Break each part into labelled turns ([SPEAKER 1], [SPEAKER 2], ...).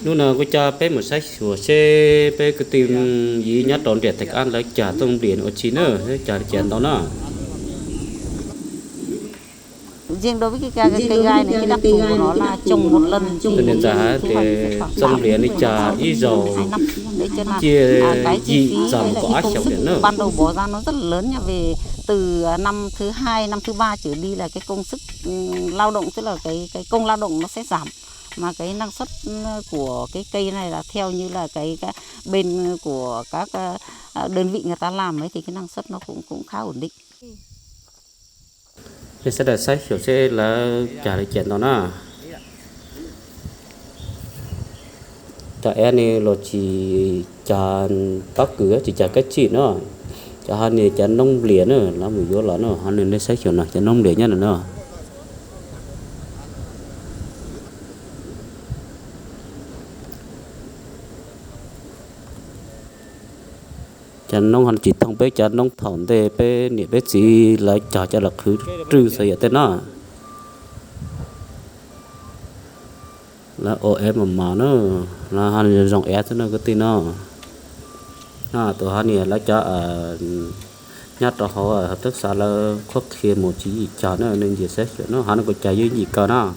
[SPEAKER 1] lúc nào có cha bé một sách sửa xe bé cái tìm gì nhát đòn đẹp thạch ăn lấy trả tông điện ở chín nữa trả chén đó nữa
[SPEAKER 2] riêng đối với cái cây gai này cái đặc thù của nó là trồng một lần
[SPEAKER 1] cho nên giá thì trong điện đi trả ít dầu chia gì giảm quá chậm điện nữa
[SPEAKER 2] ban đầu bỏ ra nó rất là lớn nha, về từ năm thứ hai năm thứ ba trở đi là cái công sức lao động, tức là cái công lao động nó sẽ giảm, mà cái năng suất của cái cây này là theo như là cái bên của các đơn vị người ta làm ấy thì cái năng suất nó cũng khá ổn định.
[SPEAKER 1] thì sẽ là sách sửa xe là trả lại chén đó nữa trả em này là chỉ trả tóc cửa chỉ trả cái chỉ nữa trả hai này trả nông liền nữa là mình vô là nó hai này lấy sách sửa này trả nông liền nhất là nữa chẳng nông hành chỉ thông bé chẳng nông thỏm để bé nịa bé chỉ lại cho là cứ trừ xây ở tên nó là ô em mà nó là hành dòng é cho nó cái tin nó tụi hành này là cho nhát cho họ hợp tác xã là khóc khi một chỉ cho nó nên gì xét nó hắn có chạy dưới gì cơ nó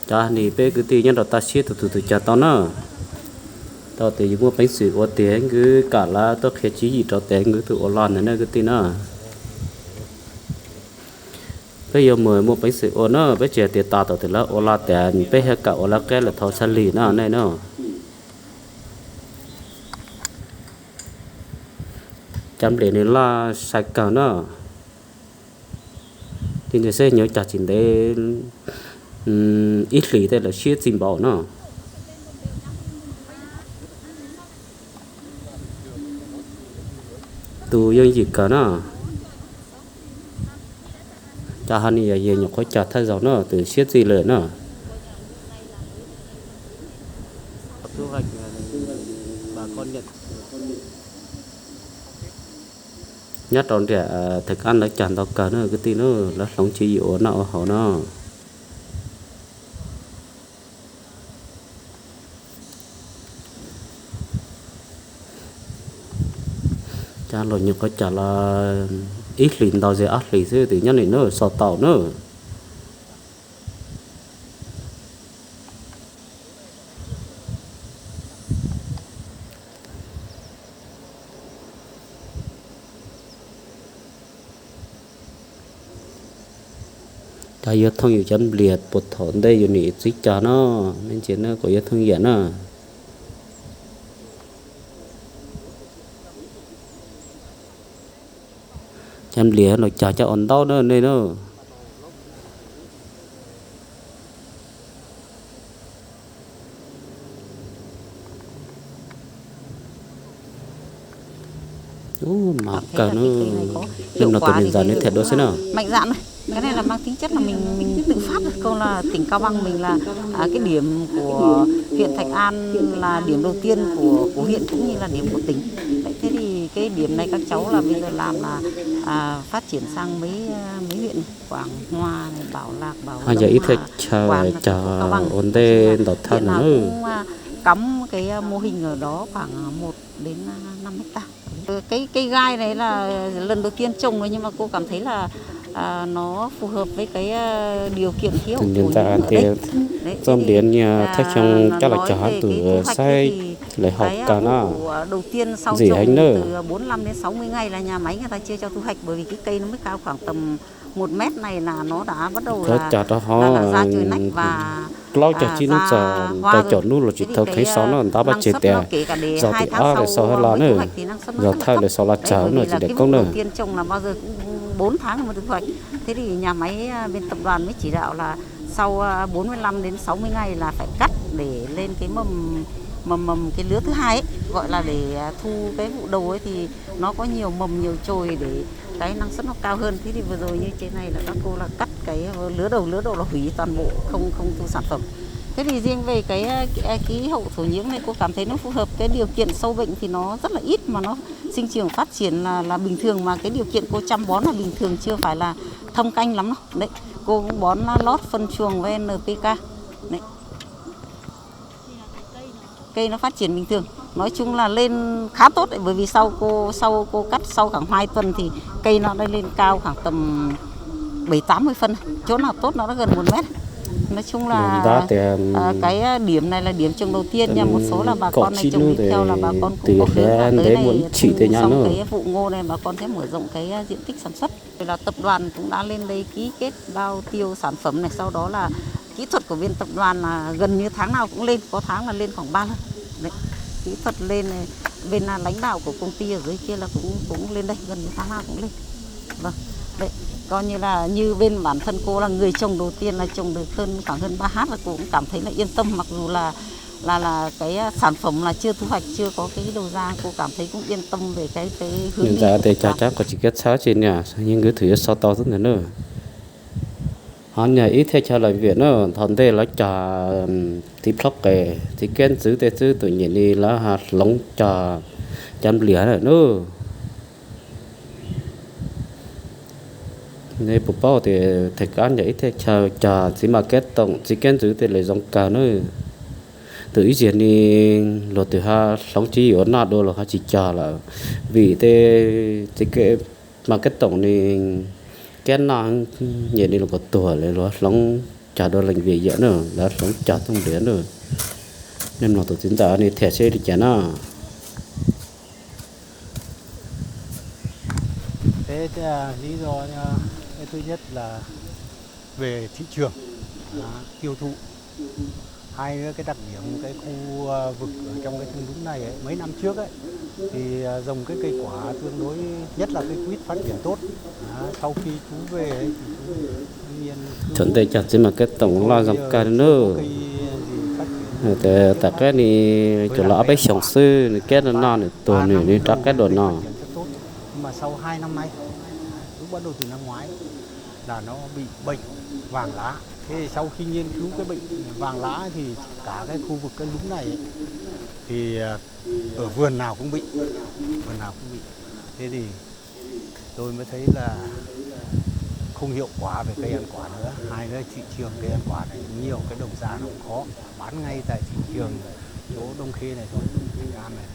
[SPEAKER 1] cha này bé cứตีnhát ta xếp từ cha tao nó tao thì dùng bánh sủi ô tiếng cứ cả là tao khi chỉ gì tao tiếng cứ từ ô lon này cứ tin nó bây giờ mời mua bánh sủi ô nó bây giờ tiền tao thì là ô la tiền bây giờ cả ô la cái là thao san lì nó này nó chăm để này là sạch cả nó thì người sẽ nhớ chặt chỉnh để ít lì đây là siết dìm bảo nó tù dân gì cả nó cha hắn này giờ nhóc có chặt thay dầu nó từ siết gìเลยnó thu hoạch bà con nhận nhát đòn trẻ thực ăn là chản tao cả nó cái tí nó là sống chỉ ổn nào họ nó cha lo nhục có chả là ít lìn tao giờ ắt lì thế thì nhân này nó sọt tàu nữa ta yêu thông nhiều chân liệt bột thốn đâyอยู่นี่dịch cho nó nên chuyện nó có yêu thương hiện nó chân liệt nó cho ổn đau nữa đây nó mà cả nó nên nó tự mình dần đến thiệt đó xem nào
[SPEAKER 2] mạnh dạn này, cái này là mang tính chất là mình tự phát, câu là tỉnh Cao Bằng mình là cái điểm của huyện Thạch An là điểm đầu tiên của huyện cũng như là điểm của tỉnh. Vậy thế thì cái điểm này các cháu là bây giờ làm là phát triển sang mấy huyện Quảng Hòa, Bảo Lạc, Bảo Đông,
[SPEAKER 1] giờ ít phải chờ ổn định đợt thân nữa
[SPEAKER 2] cũng cắm cái mô hình ở đó khoảng 1 đến 5 hectare. Cây gai này là lần đầu tiên trồng rồi nhưng mà cô cảm thấy là nó phù hợp với cái điều kiện khí hậu của ở đây.
[SPEAKER 1] Trong điện nhà thách trong các là chả từ sai lại học cả nó
[SPEAKER 2] đầu tiên sau
[SPEAKER 1] gì
[SPEAKER 2] trồng
[SPEAKER 1] nữa
[SPEAKER 2] từ 45 đến 60 ngày là nhà máy người ta chia cho thu hoạch, bởi vì cái cây nó mới cao khoảng tầm 1 mét này là nó đã bắt đầu là ra trời nách và
[SPEAKER 1] lâu chả chi nó giờ ta chọn luôn là chỉ thâu thấy sáu nó ta bắt chết tè giờ thì để sau hay là nữa giờ thay để sau là cháo nữa chỉ để công nữa
[SPEAKER 2] tiên trồng là bao giờ cũng 4 tháng mới thu hoạch. Thế thì nhà máy bên tập đoàn mới chỉ đạo là sau 45 đến 60 ngày là phải cắt để lên cái mầm cái lứa thứ hai ấy, gọi là để thu cái vụ đầu ấy thì nó có nhiều mầm nhiều chồi để cái năng suất nó cao hơn. Thế thì vừa rồi như thế này là các cô là cắt cái lứa đầu là hủy toàn bộ, không thu sản phẩm. Thế thì riêng về cái khí hậu thổ nhưỡng này cô cảm thấy nó phù hợp, cái điều kiện sâu bệnh thì nó rất là ít mà nó sinh trưởng phát triển là bình thường, mà cái điều kiện cô chăm bón là bình thường, chưa phải là thâm canh lắm đâu. Đấy, cô cũng bón lót phân chuồng với NPK. Đấy. Cây nó phát triển bình thường. Nói chung là lên khá tốt đấy, bởi vì sau cô cắt sau khoảng 2 tuần thì cây nó đã lên cao khoảng tầm 70-80 phân. Chỗ nào tốt nó đã gần 1 mét. Nói chung là cái điểm này là điểm trồng đầu tiên nha. Một số là bà con này trồng đi theo là bà con cũng có hướng là tới này xong cái vụ ngô này bà con sẽ mở rộng cái diện tích sản xuất. Rồi là tập đoàn cũng đã lên đây ký kết bao tiêu sản phẩm này, sau đó là kỹ thuật của bên tập đoàn là gần như tháng nào cũng lên, có tháng là lên khoảng 3 lần. Đấy. Kỹ thuật lên này, bên lãnh đạo của công ty ở dưới kia là cũng lên đây, gần như tháng nào cũng lên. Vâng. Đấy. Coi như là như bên bản thân cô là người trồng đầu tiên là trồng được khoảng hơn 3 hát là cô cũng cảm thấy là yên tâm, mặc dù là cái sản phẩm là chưa thu hoạch, chưa có cái đầu ra, cô cảm thấy cũng yên tâm về cái hướng đi.
[SPEAKER 1] Dạ thì chắc có chỉ kết sáu trên nhà, nhưng cái thứ sau to rất nữa. Hắn nhà ít theo cho lại việc nữa, thằng đây là trà thì plug kề thì kén giữ thế chứ tự nhiên đi là hạt lóng trà chăm lìa rồi nữa. Nên bộ bao thì thầy cán vậy thế trà chỉ mà kết tổng chỉ kén giữ thì lại dòng cả nữa. Từ ý diện đi lột từ ha lóng chỉ ở nát đô là ha chỉ trà là vì thế chỉ cái mà kết tổng thì cái nào nhìn đi là có tuổiเลยrồi lóng trả đôi lệnh về dễ nữa đã lóng trả thông đến rồi nên mà tổ chính ta này thẻ xe đi chả nào
[SPEAKER 3] thế lý do cái thứ nhất là về thị trường tiêu thụ, hai nữa cái đặc điểm cái khu vực ở trong cái thung lũng này ấy, mấy năm trước ấy thì trồng cái cây quả tương đối nhất là cái quýt phát triển tốt. Sau khi chú về ấy, thì chú nhiên
[SPEAKER 1] chuẩn đề chặt chứ mà cái tổng lo dòng cả nữa tại cái này chỗ lõ bé sòng sư cái nó non tuổi này đi trắc cái đồ nọ.
[SPEAKER 3] Nhưng mà sau 2 năm nay, lúc bắt đầu từ năm ngoái là nó bị bệnh vàng lá. Thế sau khi nghiên cứu cái bệnh vàng lá thì cả cái khu vực cái lũng này ấy, thì ở vườn nào cũng bị, Thế thì tôi mới thấy là không hiệu quả về cây ăn quả nữa. Hai nữa thị trường cây ăn quả này nhiều, cái đầu ra nó cũng khó bán ngay tại thị trường chỗ Đông Khê này thôi, Bình An này.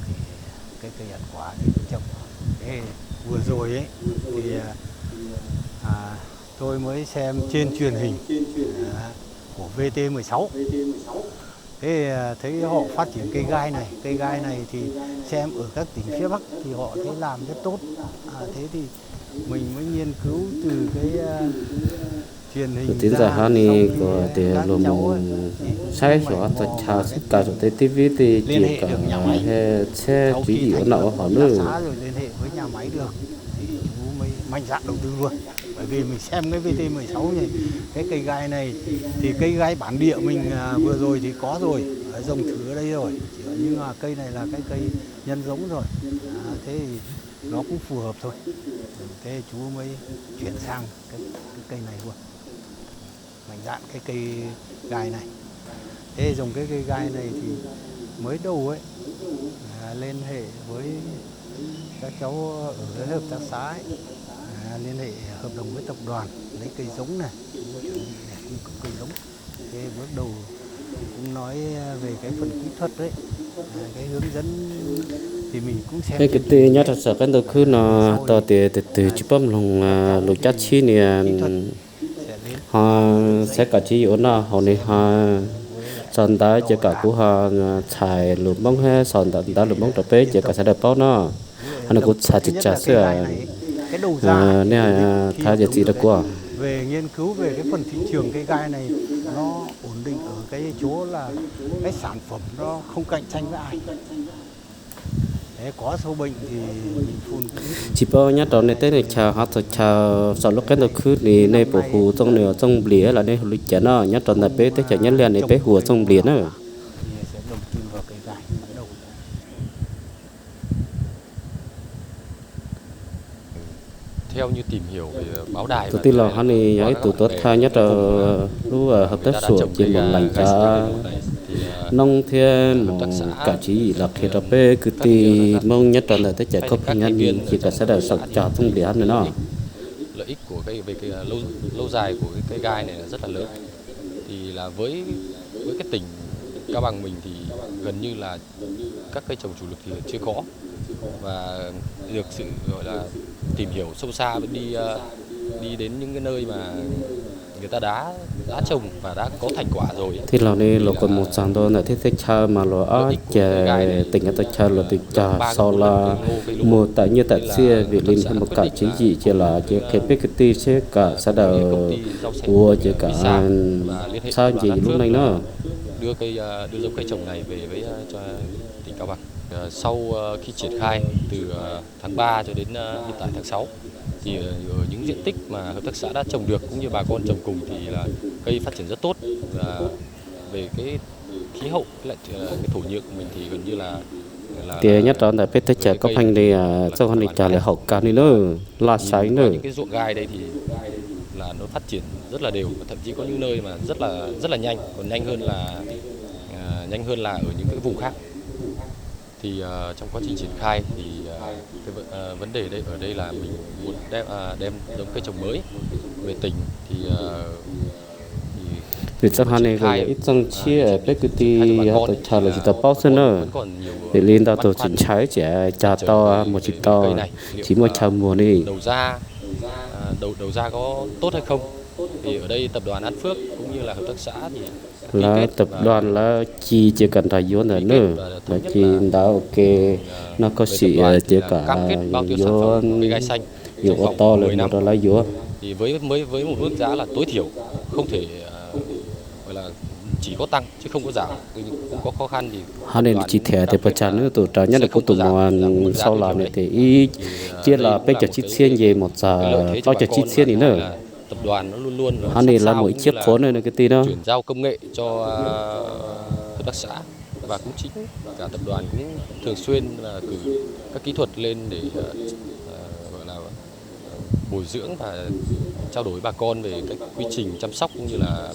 [SPEAKER 3] Thì cái cây ăn quả thì trồng. Thế vừa rồi ấy thì tôi mới xem trên truyền hình của VT16. Thế thấy họ phát triển cây gai này thì xem ở các tỉnh phía Bắc thì họ thấy làm rất tốt. Thế thì mình mới nghiên cứu từ cái truyền hình
[SPEAKER 1] tiếng giả hát này của tiền lùm sai số cho chào tất cả cho TV thì chỉ cần xe chỉ hiểu nào họ nữa
[SPEAKER 3] rồi liên hệ với nhà máy được thì chú mới mạnh dạn đầu tư luôn. Bởi vì mình xem cái VT16 này, cái cây gai này thì cây gai bản địa mình vừa rồi thì có rồi, trồng thử ở đây rồi, nhưng mà cây này là cái cây nhân giống rồi, thế thì nó cũng phù hợp thôi. Thế chú mới chuyển sang cái cây này luôn, mạnh dạn cái cây gai này. Thế dùng cái cây gai này thì mới đầu ấy liên hệ với các cháu ở cái hợp tác xã ấy, liên hệ hợp đồng với tập đoàn lấy cây giống này, chuẩn bị để cung cấp cây giống. Thế bước đầu cũng nói về cái phần kỹ thuật đấy, cái hướng dẫn thì mình cũng xem.
[SPEAKER 1] cái tê nhát thật sự cái đầu cứ nó to từ chụp bấm lòng lục chát chi này họ sẽ cả chi ở nào họ này họ sòn đá chỉ cả của họ xài lục bóng hay sòn đá lục bóng tập bế chỉ cả sẽ được bao nó hắn cũng xài chích chả sữa nè thay giờ gì được qua
[SPEAKER 3] về nghiên cứu về cái phần thị trường cây gai này nó ổn định ở cái chỗ là cái sản phẩm nó không cạnh tranh với ai. Thế có sâu bệnh thì mình phun
[SPEAKER 1] chỉ bao nhát đó này tới này chào họ chào sau lúc cái đầu cứ thì này bộ hồ trong nửa trong bìa là đây lịch chén nó nhát đó là bé tới chả nhát liền này bé hồ trong bìa nữa.
[SPEAKER 3] Sẽ đầu tư vào cây gai đầu.
[SPEAKER 4] Theo như tìm hiểu về báo đài
[SPEAKER 1] tôi tin là hắn này ấy tụ tốt thay nhất là lúc hợp tác sổ chỉ một lành cho nông thêm một cả chỉ là khi đó bé cứ tì mong nhất là tới chạy có nhân chỉ cả sẽ được sạch trả thông điệp nữa nó
[SPEAKER 4] lợi ích của của cây về cái lâu dài của cái cây gai này là rất là lớn. Thì là với cái tỉnh Cao Bằng mình thì gần như là các cây trồng chủ lực thì chưa có, và được sự gọi là tìm hiểu sâu xa và đi đến những cái nơi mà người ta đã trồng và đã có thành quả rồi.
[SPEAKER 1] thì là này là còn một sản đó là thiết cha mà là ở chè tỉnh cái cha là tỉnh cha sau là một tại như tại xưa vì linh thêm một cả chỉ gì chỉ là chỉ cái PKT sẽ cả xã đầu của chỉ cả sao gì lúc này nữa
[SPEAKER 4] đưa giống cây trồng này về với cho tỉnh Cao Bằng. Sau khi triển khai từ tháng 3 cho đến hiện tại tháng 6 thì ở những diện tích mà hợp tác xã đã trồng được cũng như bà con trồng cùng thì là cây phát triển rất tốt, và về cái khí hậu lại cái thổ nhưỡng của mình thì gần như là
[SPEAKER 1] thì nhất là biết tới chè có hành thì sau hành thì trả lại hậu cao đi nữa là sánh nữa.
[SPEAKER 4] Những cái ruộng gai đây thì là nó phát triển rất là đều, và thậm chí có những nơi mà rất là nhanh, còn nhanh hơn là ở những cái vùng khác. Thì trong quá trình triển khai thì cái vấn đề ở đây là mình muốn đem giống cây trồng mới về tỉnh
[SPEAKER 1] thì sau này rồi ít trong chia PKT họ tự trả lời chỉ tập bao nhiêu nữa để liên tao tổ triển trái trẻ trà to một chỉ to chỉ một trăm mùa đi
[SPEAKER 4] đầu ra có tốt hay không, thì ở đây tập đoàn An Phước cũng như là hợp tác xã thì
[SPEAKER 1] là tập đoàn là chỉ cần thời vốn là nữa là chỉ đã ok nó có sự chỉ cả vốn vốn to lên một là vốn
[SPEAKER 4] thì với một mức giá là tối thiểu, không thể gọi là chỉ có tăng chứ không có giảm, cũng có khó khăn thì
[SPEAKER 1] hắn nên chỉ thẻ thì phải trả nữa tụi trả nhất là có tụi mà sau làm này thì ý chia là bây giờ chít xiên về một giờ bao giờ chít xiên thì nữa
[SPEAKER 4] tập đoàn nó luôn
[SPEAKER 1] hắn này là mỗi chiếc phone này cái tí đó
[SPEAKER 4] chuyển giao công nghệ cho hợp tác xã, và cũng chính cả tập đoàn cũng thường xuyên là cử các kỹ thuật lên để gọi là bồi dưỡng và trao đổi bà con về cái quy trình chăm sóc cũng như là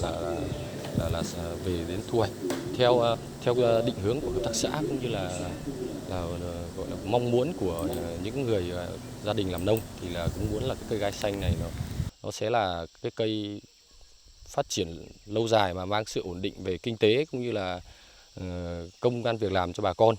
[SPEAKER 4] về đến thu hoạch theo định hướng của hợp tác xã, cũng như là gọi là mong muốn của những người gia đình làm nông, thì là cũng muốn là cái cây gai xanh này nó sẽ là cái cây phát triển lâu dài mà mang sự ổn định về kinh tế cũng như là công ăn việc làm cho bà con.